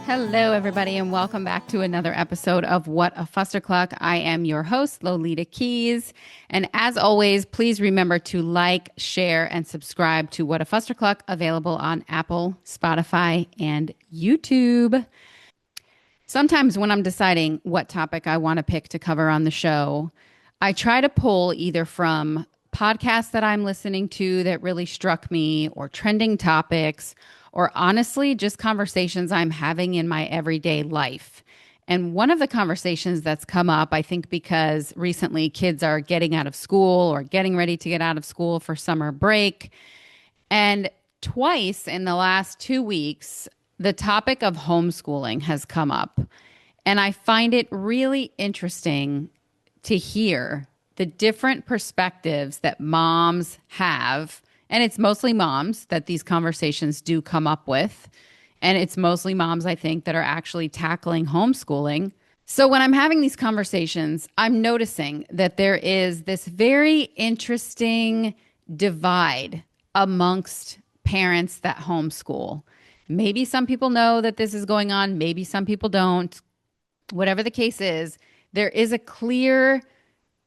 Hello, everybody, and welcome back to another episode of What a Fuster Cluck. I am your host, Lolita Keys. And as always, please remember to like, share, and subscribe to What a Fuster Cluck, available on Apple, Spotify, and YouTube. Sometimes when I'm deciding what topic I want to pick to cover on the show, I try to pull either from podcasts that I'm listening to that really struck me, or trending topics, or honestly, just conversations I'm having in my everyday life. And one of the conversations that's come up, I think because recently kids are getting out of school or getting ready to get out of school for summer break. And twice in the last 2 weeks, the topic of homeschooling has come up. And I find it really interesting to hear the different perspectives that moms have. And it's mostly moms that these conversations do come up with. And it's mostly moms, I think, that are actually tackling homeschooling. So when I'm having these conversations, I'm noticing that there is this very interesting divide amongst parents that homeschool. Maybe some people know that this is going on, maybe some people don't. Whatever the case is, there is a clear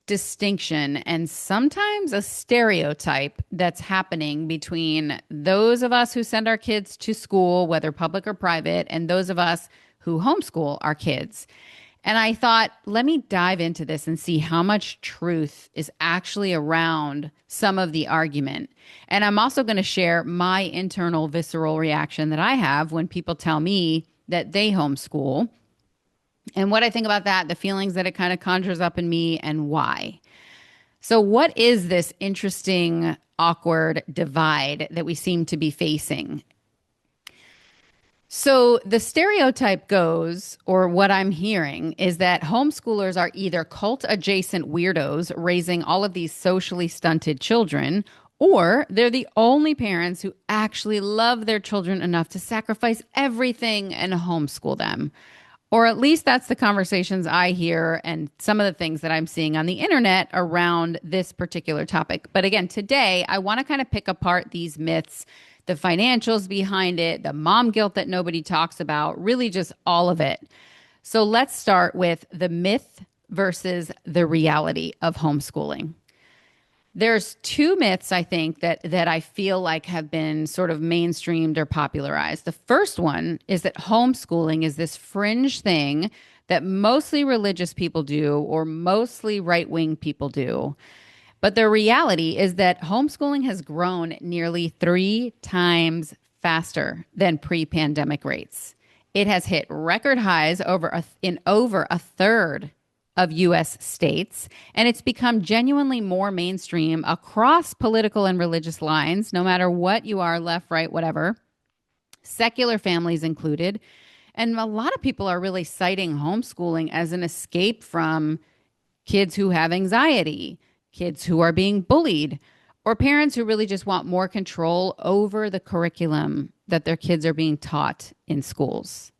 distinction and sometimes a stereotype that's happening between those of us who send our kids to school, whether public or private, and those of us who homeschool our kids. And I thought, let me dive into this and see how much truth is actually around some of the argument. And I'm also going to share my internal visceral reaction that I have when people tell me that they homeschool, and what I think about that, the feelings that it kind of conjures up in me, and why. So what is this interesting, awkward divide that we seem to be facing? So the stereotype goes, or what I'm hearing, is that homeschoolers are either cult-adjacent weirdos raising all of these socially stunted children, or they're the only parents who actually love their children enough to sacrifice everything and homeschool them. Or at least that's the conversations I hear and some of the things that I'm seeing on the internet around this particular topic. But again, today I want to kind of pick apart these myths, the financials behind it, the mom guilt that nobody talks about, really just all of it. So let's start with the myth versus the reality of homeschooling. There's two myths, I think, that I feel like have been sort of mainstreamed or popularized. The first one is that homeschooling is this fringe thing that mostly religious people do or mostly right-wing people do. But the reality is that homeschooling has grown nearly 3 times faster than pre-pandemic rates. It has hit record highs in over a third of U.S. states, and it's become genuinely more mainstream across political and religious lines, no matter what you are, left, right, whatever, secular families included. And a lot of people are really citing homeschooling as an escape from kids who have anxiety, kids who are being bullied, or parents who really just want more control over the curriculum that their kids are being taught in schools.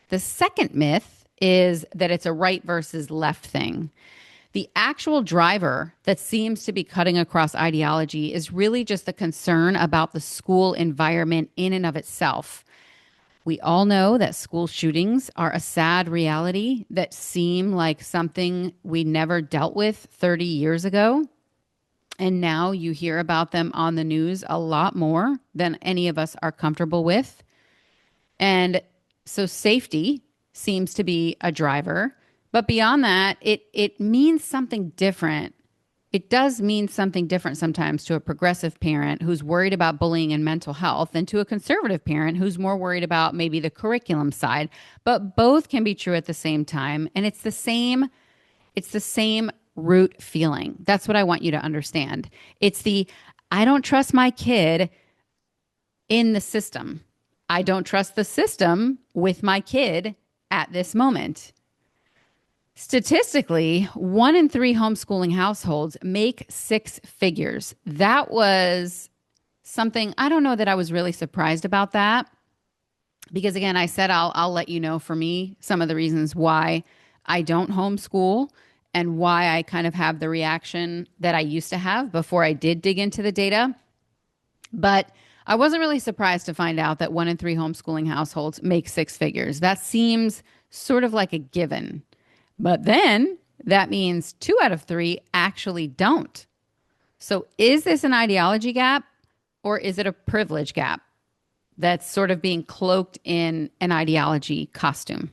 The second myth is that it's a right versus left thing. The actual driver that seems to be cutting across ideology is really just the concern about the school environment in and of itself. We all know that school shootings are a sad reality that seem like something we never dealt with 30 years ago. And now you hear about them on the news a lot more than any of us are comfortable with. And so safety seems to be a driver. But beyond that, it means something different. It does mean something different sometimes to a progressive parent who's worried about bullying and mental health than to a conservative parent who's more worried about maybe the curriculum side. But both can be true at the same time. And it's the same root feeling. That's what I want you to understand. It's I don't trust my kid in the system. I don't trust the system with my kid at this moment. Statistically, 1 in 3 homeschooling households make 6 figures. That was something, I don't know that I was really surprised about that. Because again, I said I'll let you know for me some of the reasons why I don't homeschool and why I kind of have the reaction that I used to have before I did dig into the data. But I wasn't really surprised to find out that 1 in 3 homeschooling households make six figures. That seems sort of like a given. But then that means 2 out of 3 actually don't. So is this an ideology gap or is it a privilege gap that's sort of being cloaked in an ideology costume?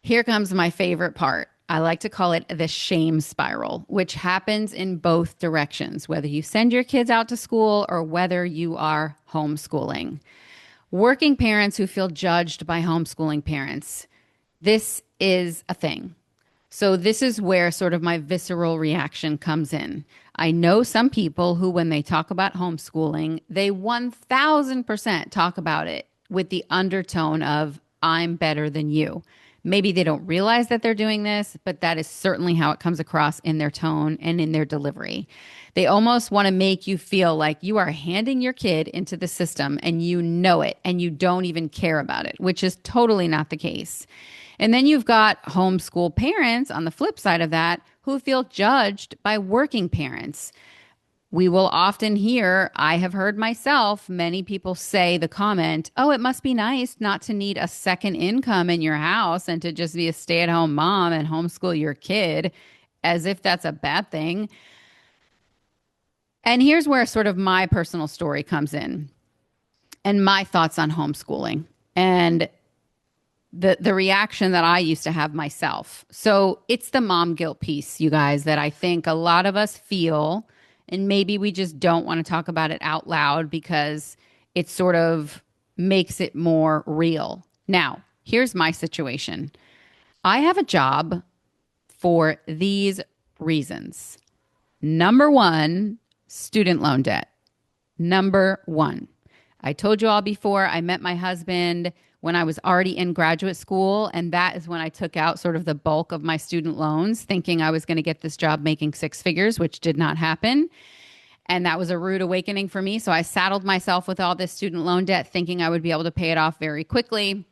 Here comes my favorite part. I like to call it the shame spiral, which happens in both directions, whether you send your kids out to school or whether you are homeschooling. Working parents who feel judged by homeschooling parents. This is a thing. So, this is where sort of my visceral reaction comes in. I know some people who, when they talk about homeschooling, they 1000% talk about it with the undertone of, I'm better than you. Maybe they don't realize that they're doing this, but that is certainly how it comes across in their tone and in their delivery. They almost want to make you feel like you are handing your kid into the system and you know it and you don't even care about it, which is totally not the case. And then you've got homeschool parents on the flip side of that who feel judged by working parents. We will often hear, I have heard myself, many people say the comment, oh, it must be nice not to need a second income in your house and to just be a stay at home mom and homeschool your kid, as if that's a bad thing. And here's where sort of my personal story comes in and my thoughts on homeschooling and the reaction that I used to have myself. So it's the mom guilt piece, you guys, that I think a lot of us feel, and maybe we just don't want to talk about it out loud because it sort of makes it more real. Now, here's my situation. I have a job for these reasons. Number one, student loan debt. Number one. I told you all before, I met my husband when I was already in graduate school, and that is when I took out sort of the bulk of my student loans, thinking I was going to get this job making six figures, which did not happen. And that was a rude awakening for me. So I saddled myself with all this student loan debt, thinking I would be able to pay it off very quickly.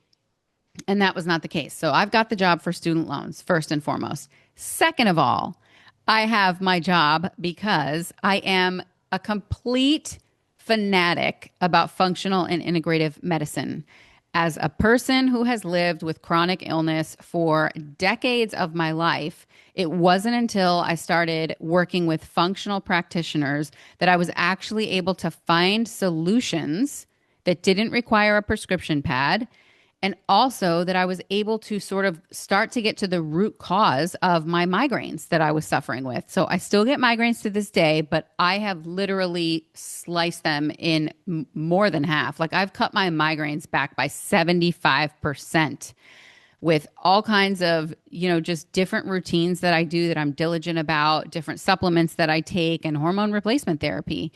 And that was not the case. So I've got the job for student loans, first and foremost. Second of all, I have my job because I am a complete fanatic about functional and integrative medicine. As a person who has lived with chronic illness for decades of my life, it wasn't until I started working with functional practitioners that I was actually able to find solutions that didn't require a prescription pad. And also that I was able to sort of start to get to the root cause of my migraines that I was suffering with. So I still get migraines to this day, but I have literally sliced them in more than half. Like I've cut my migraines back by 75% with all kinds of, just different routines that I do that I'm diligent about, different supplements that I take, and hormone replacement therapy.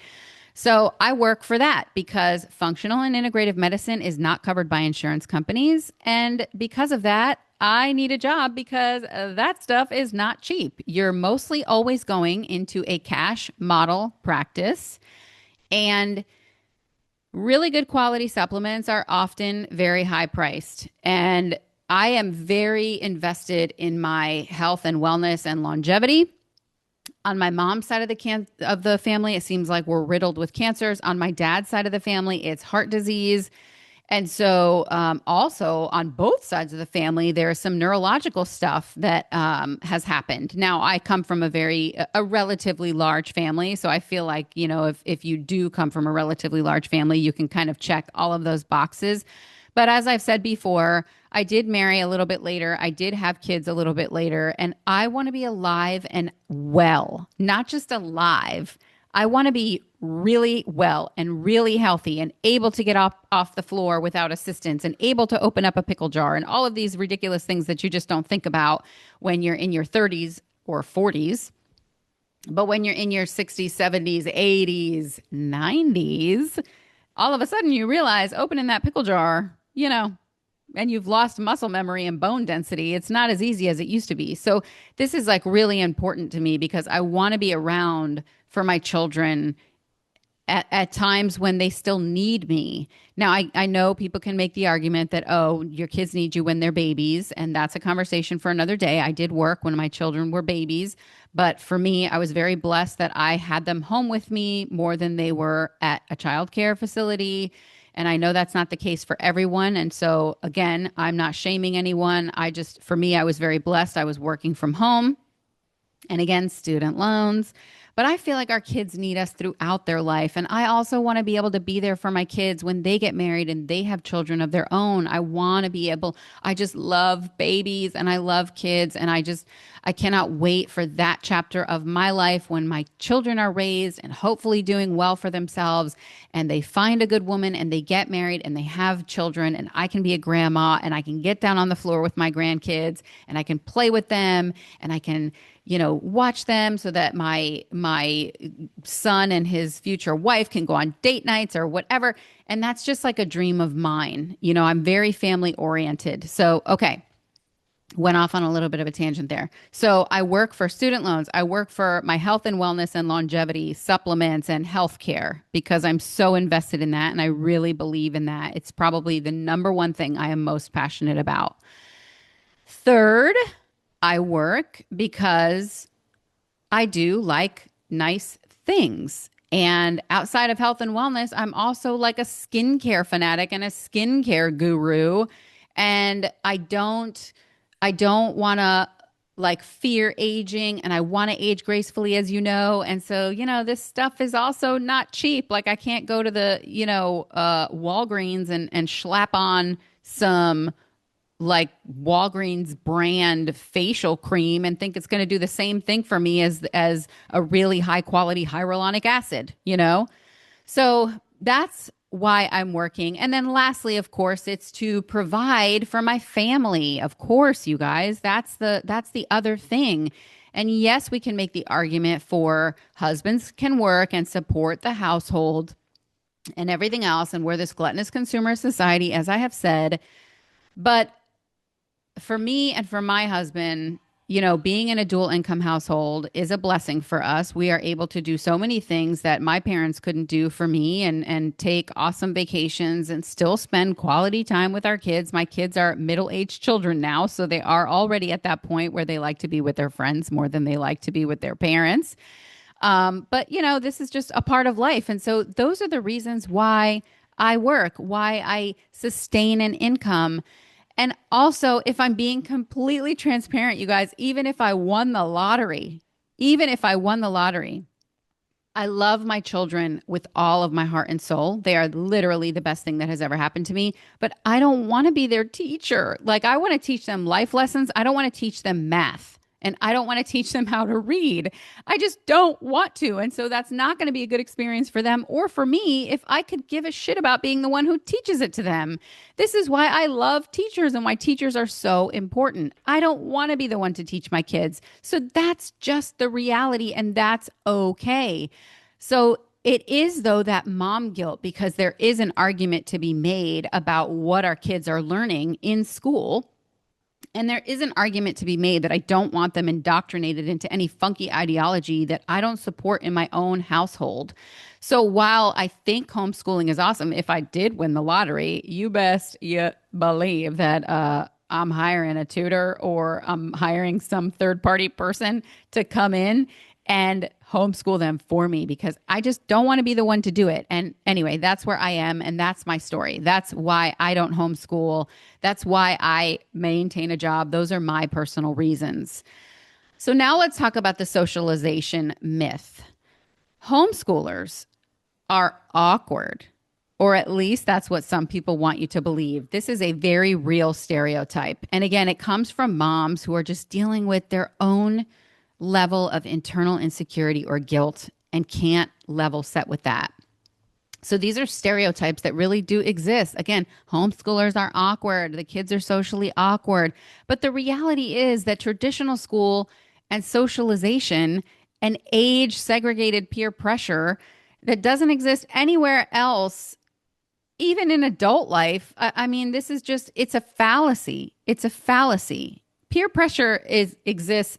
So I work for that because functional and integrative medicine is not covered by insurance companies. And because of that, I need a job because that stuff is not cheap. You're mostly always going into a cash model practice, and really good quality supplements are often very high priced. And I am very invested in my health and wellness and longevity. On my mom's side of the family, it seems like we're riddled with cancers. On my dad's side of the family, it's heart disease. And so also on both sides of the family, there's some neurological stuff that has happened. Now, I come from a relatively large family. So I feel like, if you do come from a relatively large family, you can kind of check all of those boxes. But as I've said before, I did marry a little bit later. I did have kids a little bit later, and I want to be alive and well, not just alive. I want to be really well and really healthy and able to get off the floor without assistance and able to open up a pickle jar and all of these ridiculous things that you just don't think about when you're in your 30s or 40s. But when you're in your 60s, 70s, 80s, 90s, all of a sudden you realize opening that pickle jar, and you've lost muscle memory and bone density. It's not as easy as it used to be. So this is like really important to me because I want to be around for my children at times when they still need me. Now, I know people can make the argument that, oh, your kids need you when they're babies, and that's a conversation for another day. I did work when my children were babies, but for me, I was very blessed that I had them home with me more than they were at a childcare facility. And I know that's not the case for everyone. And so, again, I'm not shaming anyone. For me, I was very blessed. I was working from home and again, student loans. But I feel like our kids need us throughout their life. And I also want to be able to be there for my kids when they get married and they have children of their own. I want to be able, I just love babies and I love kids. And I cannot wait for that chapter of my life when my children are raised and hopefully doing well for themselves and they find a good woman and they get married and they have children and I can be a grandma and I can get down on the floor with my grandkids and I can play with them and I can watch them so that my son and his future wife can go on date nights or whatever. And that's just like a dream of mine. I'm very family oriented. So, okay, went off on a little bit of a tangent there. So I work for student loans. I work for my health and wellness and longevity supplements and healthcare because I'm so invested in that and I really believe in that. It's probably the number one thing I am most passionate about. Third, I work because I do like nice things. And outside of health and wellness, I'm also like a skincare fanatic and a skincare guru. And I don't want to like fear aging and I want to age gracefully, as you know. And so, this stuff is also not cheap. Like I can't go to the, Walgreens and slap on some like Walgreens brand facial cream and think it's going to do the same thing for me as a really high quality hyaluronic acid. So that's why I'm working. And then lastly, of course, it's to provide for my family. Of course, you guys, that's the other thing. And yes, we can make the argument for husbands can work and support the household and everything else. And we're this gluttonous consumer society, as I have said. But for me and for my husband, being in a dual income household is a blessing for us. We are able to do so many things that my parents couldn't do for me and take awesome vacations and still spend quality time with our kids. My kids are middle-aged children now, so they are already at that point where they like to be with their friends more than they like to be with their parents. But this is just a part of life. And so those are the reasons why I work, why I sustain an income. And also, if I'm being completely transparent, you guys, even if I won the lottery, I love my children with all of my heart and soul. They are literally the best thing that has ever happened to me, but I don't want to be their teacher. Like, I want to teach them life lessons. I don't want to teach them math. And I don't want to teach them how to read. I just don't want to. And so that's not going to be a good experience for them or for me if I could give a shit about being the one who teaches it to them. This is why I love teachers and why teachers are so important. I don't want to be the one to teach my kids. So that's just the reality, and that's okay. So it is, though, that mom guilt, because there is an argument to be made about what our kids are learning in school. And there is an argument to be made that I don't want them indoctrinated into any funky ideology that I don't support in my own household. So while I think homeschooling is awesome, if I did win the lottery, you best believe that I'm hiring a tutor or I'm hiring some third party person to come in and homeschool them for me, because I just don't want to be the one to do it. And anyway, that's where I am. And that's my story. That's why I don't homeschool. That's why I maintain a job. Those are my personal reasons. So now let's talk about the socialization myth. Homeschoolers are awkward, or at least that's what some people want you to believe. This is a very real stereotype. And again, it comes from moms who are just dealing with their own level of internal insecurity or guilt and can't level set with that. So these are stereotypes that really do exist. Again, homeschoolers are awkward. The kids are socially awkward. But the reality is that traditional school and socialization and age segregated peer pressure that doesn't exist anywhere else, even in adult life. I mean, this is just, it's a fallacy. It's a fallacy. Peer pressure exists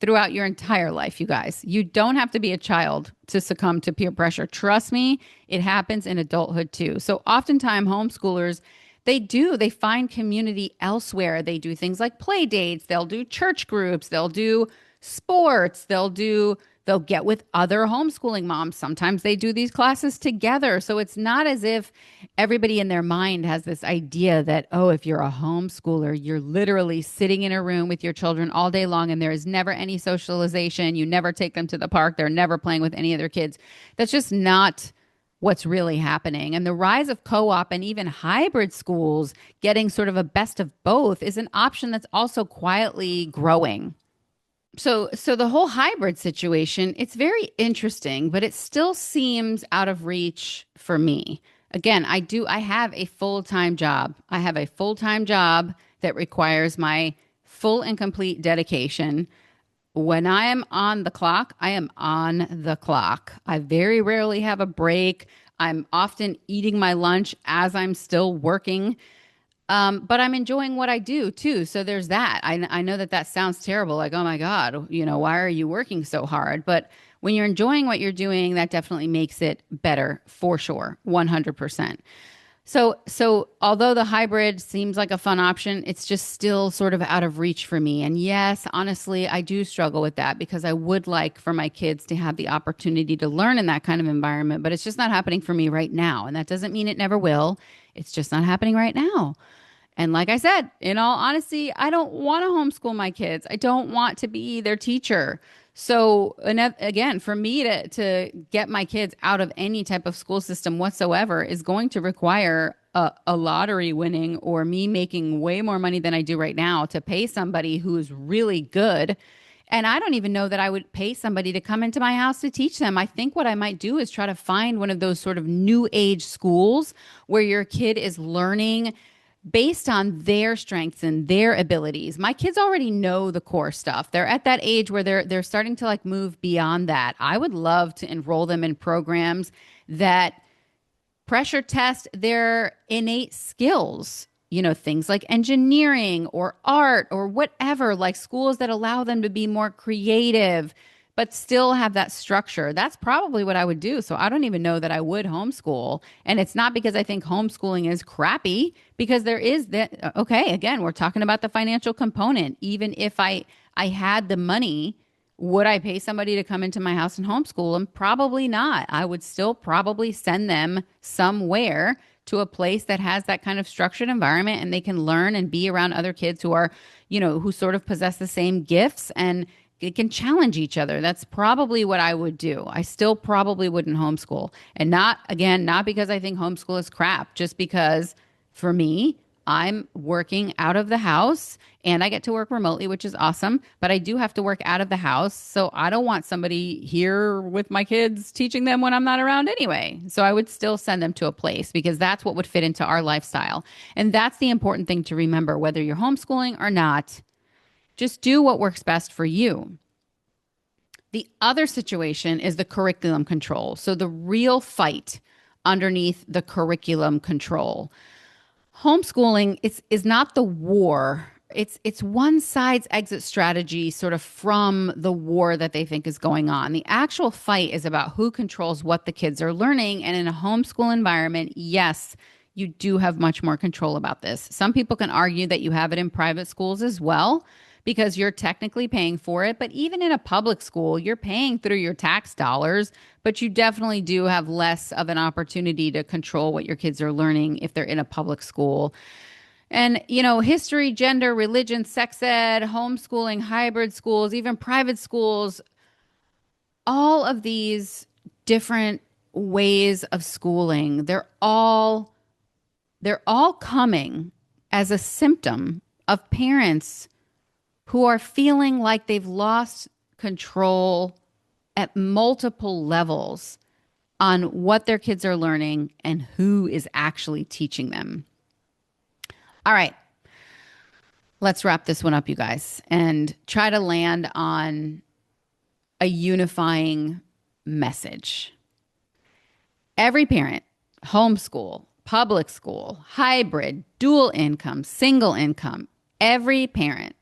throughout your entire life, you guys. You don't have to be a child to succumb to peer pressure. Trust me, it happens in adulthood too. So oftentimes homeschoolers, they find community elsewhere. They do things like play dates, they'll do church groups, they'll do sports, they'll get with other homeschooling moms. Sometimes they do these classes together. So it's not as if everybody in their mind has this idea that, oh, if you're a homeschooler, you're literally sitting in a room with your children all day long and there is never any socialization. You never take them to the park. They're never playing with any other kids. That's just not what's really happening. And the rise of co-op and even hybrid schools getting sort of a best of both is an option that's also quietly growing. So the whole hybrid situation, it's very interesting, but it still seems out of reach for me. Again, I have a full-time job. I have a full-time job that requires my full and complete dedication. When I am on the clock, I am on the clock. I very rarely have a break. I'm often eating my lunch as I'm still working. But I'm enjoying what I do too. So there's that. I know that that sounds terrible. Like, oh my God, why are you working so hard? But when you're enjoying what you're doing, that definitely makes it better for sure. 100%. So although the hybrid seems like a fun option, it's just still sort of out of reach for me. And yes, honestly, I do struggle with that because I would like for my kids to have the opportunity to learn in that kind of environment, but it's just not happening for me right now. And that doesn't mean it never will. It's just not happening right now. And like I said, in all honesty, I don't want to homeschool my kids. I don't want to be their teacher. So again, for me to get my kids out of any type of school system whatsoever is going to require a lottery winning or me making way more money than I do right now to pay somebody who's really good. And I don't even know that I would pay somebody to come into my house to teach them. I think what I might do is try to find one of those sort of new age schools where your kid is learning based on their strengths and their abilities. My kids already know the core stuff. They're at that age where they're starting to like move beyond that. I would love to enroll them in programs that pressure test their innate skills, things like engineering or art or whatever, like schools that allow them to be more creative but still have that structure. That's probably what I would do. So I don't even know that I would homeschool. And it's not because I think homeschooling is crappy, because there is that. Okay, again, we're talking about the financial component. Even if I had the money, would I pay somebody to come into my house and homeschool them? Probably not. I would still probably send them somewhere to a place that has that kind of structured environment and they can learn and be around other kids who are, who sort of possess the same gifts and it can challenge each other. That's probably what I would do. I still probably wouldn't homeschool. And not because I think homeschool is crap, just because for me, I'm working out of the house and I get to work remotely, which is awesome, but I do have to work out of the house. So I don't want somebody here with my kids teaching them when I'm not around anyway. So I would still send them to a place because that's what would fit into our lifestyle. And that's the important thing to remember, whether you're homeschooling or not. Just do what works best for you. The other situation is the curriculum control. So the real fight underneath the curriculum control. Homeschooling is not the war. It's one side's exit strategy sort of from the war that they think is going on. The actual fight is about who controls what the kids are learning. And in a homeschool environment, yes, you do have much more control about this. Some people can argue that you have it in private schools as well, because you're technically paying for it. But even in a public school, you're paying through your tax dollars, but you definitely do have less of an opportunity to control what your kids are learning if they're in a public school. And, history, gender, religion, sex ed, homeschooling, hybrid schools, even private schools, all of these different ways of schooling, they're all coming as a symptom of parents who are feeling like they've lost control at multiple levels on what their kids are learning and who is actually teaching them. All right, let's wrap this one up, you guys, and try to land on a unifying message. Every parent, homeschool, public school, hybrid, dual income, single income, every parent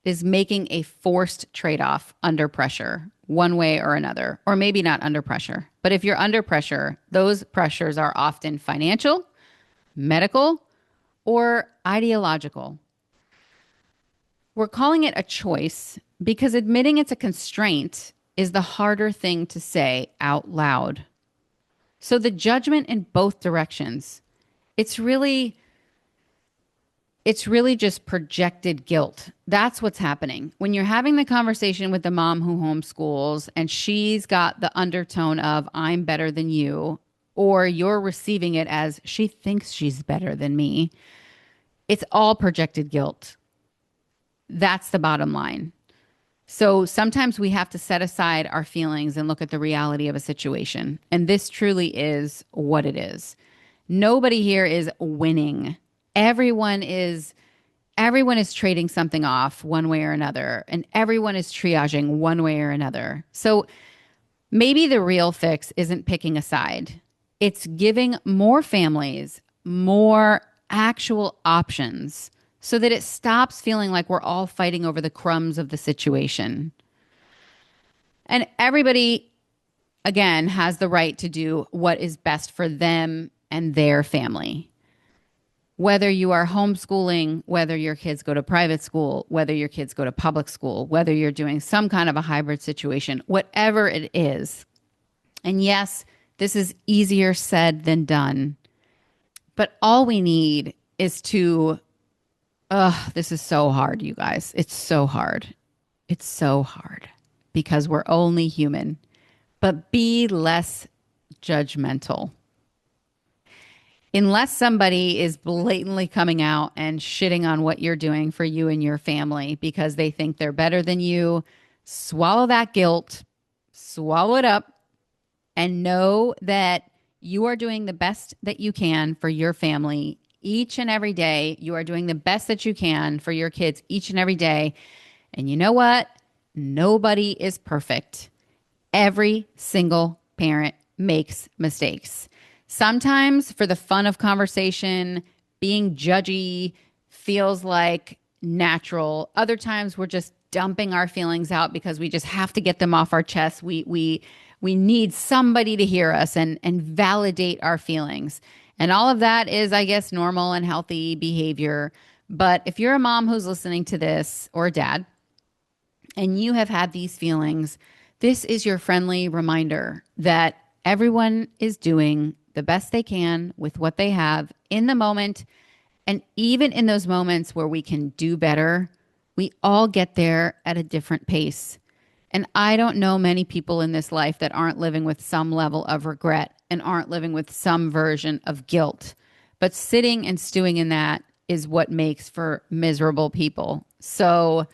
is making a forced trade-off under pressure, one way or another, or maybe not under pressure. But if you're under pressure, those pressures are often financial, medical, or ideological. We're calling it a choice because admitting it's a constraint is the harder thing to say out loud. So the judgment in both directions, it's really just projected guilt. That's what's happening. When you're having the conversation with the mom who homeschools and she's got the undertone of I'm better than you, or you're receiving it as she thinks she's better than me, it's all projected guilt. That's the bottom line. So sometimes we have to set aside our feelings and look at the reality of a situation. And this truly is what it is. Nobody here is winning. Everyone is trading something off one way or another, and everyone is triaging one way or another. So maybe the real fix isn't picking a side. It's giving more families more actual options so that it stops feeling like we're all fighting over the crumbs of the situation. And everybody, again, has the right to do what is best for them and their family. Whether you are homeschooling, whether your kids go to private school, whether your kids go to public school, whether you're doing some kind of a hybrid situation, whatever it is. And yes, this is easier said than done. But all we need is to, this is so hard, you guys. It's so hard. It's so hard because we're only human. But be less judgmental. Unless somebody is blatantly coming out and shitting on what you're doing for you and your family because they think they're better than you, swallow that guilt, swallow it up, and know that you are doing the best that you can for your family each and every day. You are doing the best that you can for your kids each and every day. And you know what? Nobody is perfect. Every single parent makes mistakes. Sometimes for the fun of conversation, being judgy feels like natural. Other times we're just dumping our feelings out because we just have to get them off our chest. We need somebody to hear us and validate our feelings. And all of that is, I guess, normal and healthy behavior. But if you're a mom who's listening to this, or a dad, and you have had these feelings, this is your friendly reminder that everyone is doing the best they can with what they have in the moment. And even in those moments where we can do better, we all get there at a different pace. And I don't know many people in this life that aren't living with some level of regret and aren't living with some version of guilt. But sitting and stewing in that is what makes for miserable people. So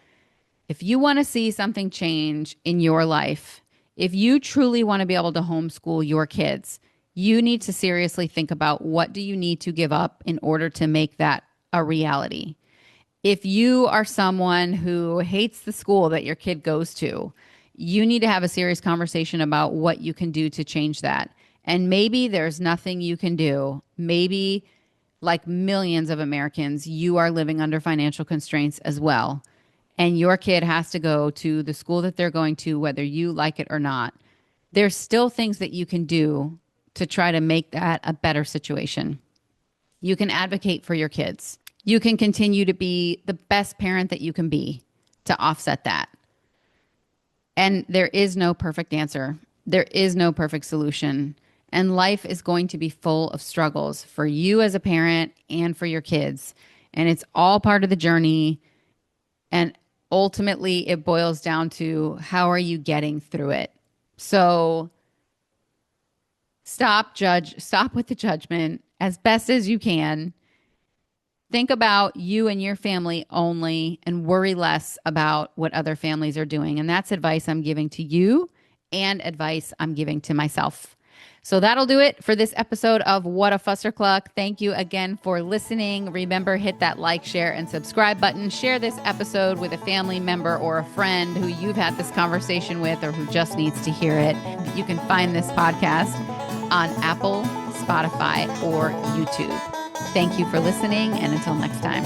if you want to see something change in your life, if you truly want to be able to homeschool your kids, you need to seriously think about what do you need to give up in order to make that a reality. If you are someone who hates the school that your kid goes to, you need to have a serious conversation about what you can do to change that. And maybe there's nothing you can do. Maybe, like millions of Americans, you are living under financial constraints as well. And your kid has to go to the school that they're going to, whether you like it or not. There's still things that you can do to try to make that a better situation. You can advocate for your kids. You can continue to be the best parent that you can be to offset that. And there is no perfect answer. There is no perfect solution. And life is going to be full of struggles for you as a parent and for your kids. And it's all part of the journey. And ultimately, it boils down to how are you getting through it? So stop with the judgment as best as you can. Think about you and your family only and worry less about what other families are doing. And that's advice I'm giving to you and advice I'm giving to myself. So that'll do it for this episode of What a Fuster Cluck. Thank you again for listening. Remember, hit that like, share, and subscribe button. Share this episode with a family member or a friend who you've had this conversation with or who just needs to hear it. You can find this podcast on Apple, Spotify, or YouTube. Thank you for listening, and until next time.